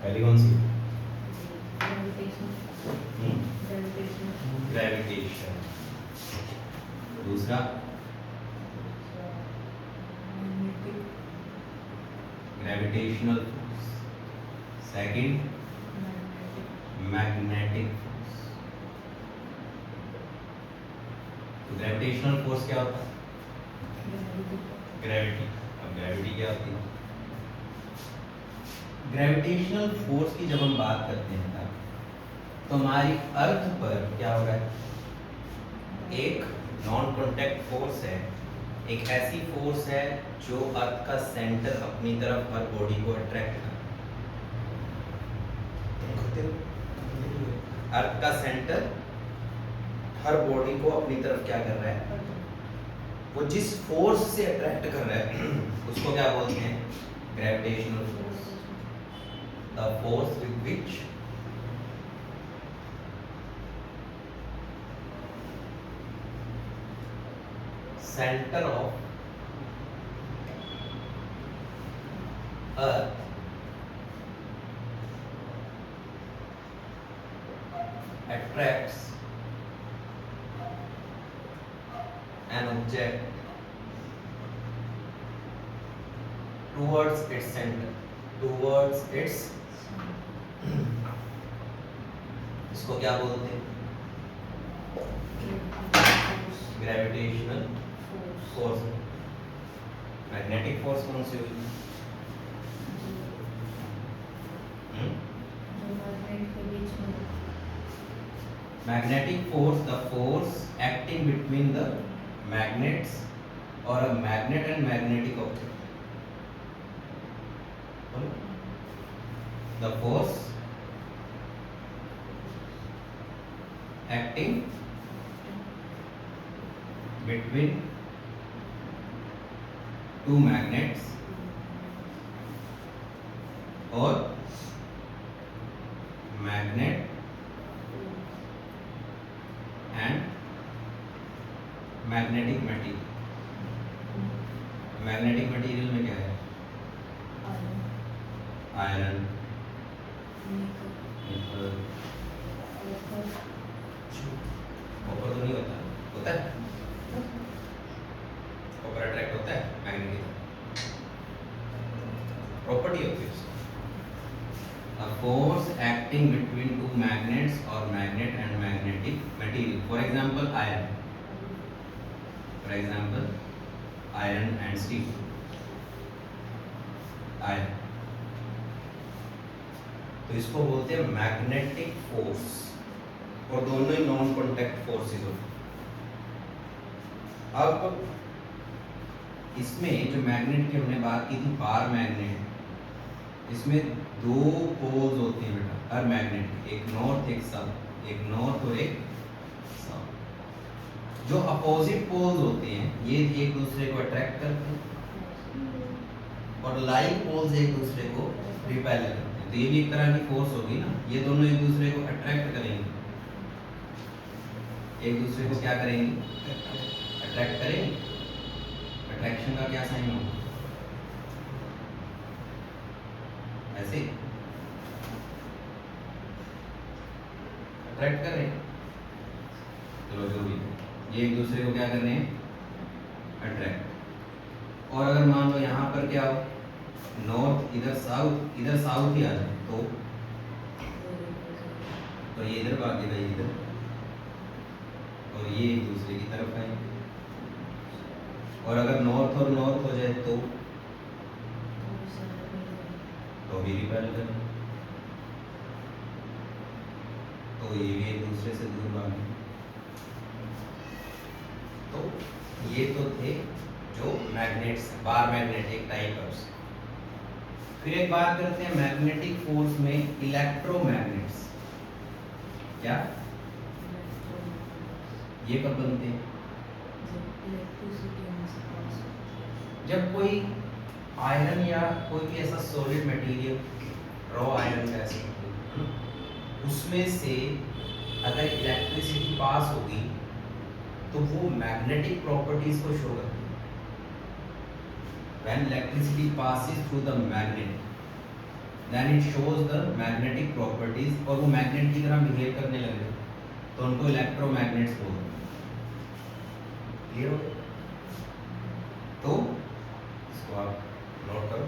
पहली कौन सी? Gravitation. Gravitation. दूसरा gravitational force. Second magnetic force. तो ग्रेविटेशनल फोर्स क्या होता है? ग्रेविटी। अब ग्रेविटी क्या होती है? ग्रेविटेशनल फोर्स की जब हम बात करते हैं ना, तो हमारी अर्थ पर क्या हो रहा है? एक नॉन कॉन्टैक्ट फोर्स है, एक ऐसी फोर्स है जो अर्थ का सेंटर अपनी तरफ हर बॉडी को अट्रैक्ट करते हो। अर्थ का सेंटर हर बॉडी को अपनी तरफ क्या कर रहा है? वो जिस फोर्स से अट्रैक्ट कर रहा है उसको क्या बोलते हैं? Gravitational force. The force with which center of earth attracts an object towards its center, towards its इसको क्या बोलते हैं? Gravitational force. मैग्नेटिक फोर्स कौन सी हुई? Magnetic force, the force acting between the magnets और a magnet and magnetic object. The force acting between two magnets और magnet and magnetic material. Magnetic material में क्या है? आयरन, निकल, कॉपर तो नहीं होता? होता है? कॉपर अट्रैक्ट होता है मैग्नेटिक, प्रॉपर्टी होती है उसकी। A force acting between two magnets or magnet and magnetic material. For example, iron. For example, iron and steel. Iron. तो इसको बोलते हैं मैग्नेटिक फोर्स, और दोनों ही नॉन कॉन्टैक्ट फोर्सेस होते हैं। अब इसमें जो मैग्नेट की हमने बात की थी, बार मैग्नेट, इसमें दो पोल्स होते हैं बेटा हर मैग्नेट के, एक नॉर्थ एक साउथ, एक नॉर्थ और एक साउथ। जो अपोजिट पोल्स होते हैं ये एक दूसरे को अट्रैक्ट करते हैं और लाइक पोल्स एक दूसरे को रिपेल करते हैं। तो ये भी एक तरह की फोर्स होगी ना, ये दोनों एक दूसरे को अट्रैक्ट करेंगे, एक दूसरे को क्या करेंगे? अट्रैक्ट करेंगे। अट्रैक्शन का क्या साइन होगा? ऐसे अट्रैक्ट कर रहे हैं। चलो जो भी, ये एक दूसरे को क्या कर रहे हैं? अट्रैक्ट। और अगर मान लो यहाँ पर क्या हो, नॉर्थ इधर साउथ ही आ जाए तो ये इधर भागेगा, ये इधर, और ये एक दूसरे की तरफ आएंगे। और अगर नॉर्थ और नॉर्थ हो जाए तो भी रिपेल करें, तो ये भी एक दूसरे से दूर भागे। तो ये तो थे जो मैग्नेट्स, बार मैग्नेट एक टाइप है उसका। फिर एक बात करते हैं मैग्नेटिक फोर्स में इलेक्ट्रोमैग्नेट्स। क्या ये कब बनते हैं? जब कोई आयरन या कोई भी ऐसा सॉलिड मटेरियल, रॉ आयरन कह सकते हैं, उसमें से अगर इलेक्ट्रिसिटी पास होगी तो वो मैग्नेटिक प्रॉपर्टीज को शो करती है। When electricity passes through the magnet, then it shows the magnetic properties, और वो मैग्नेट की तरह बिहेव करने लगे तो उनको इलेक्ट्रोमैग्नेट्स बोलते हैं। क्लियर हो गया? तो इसको आप नोट करो।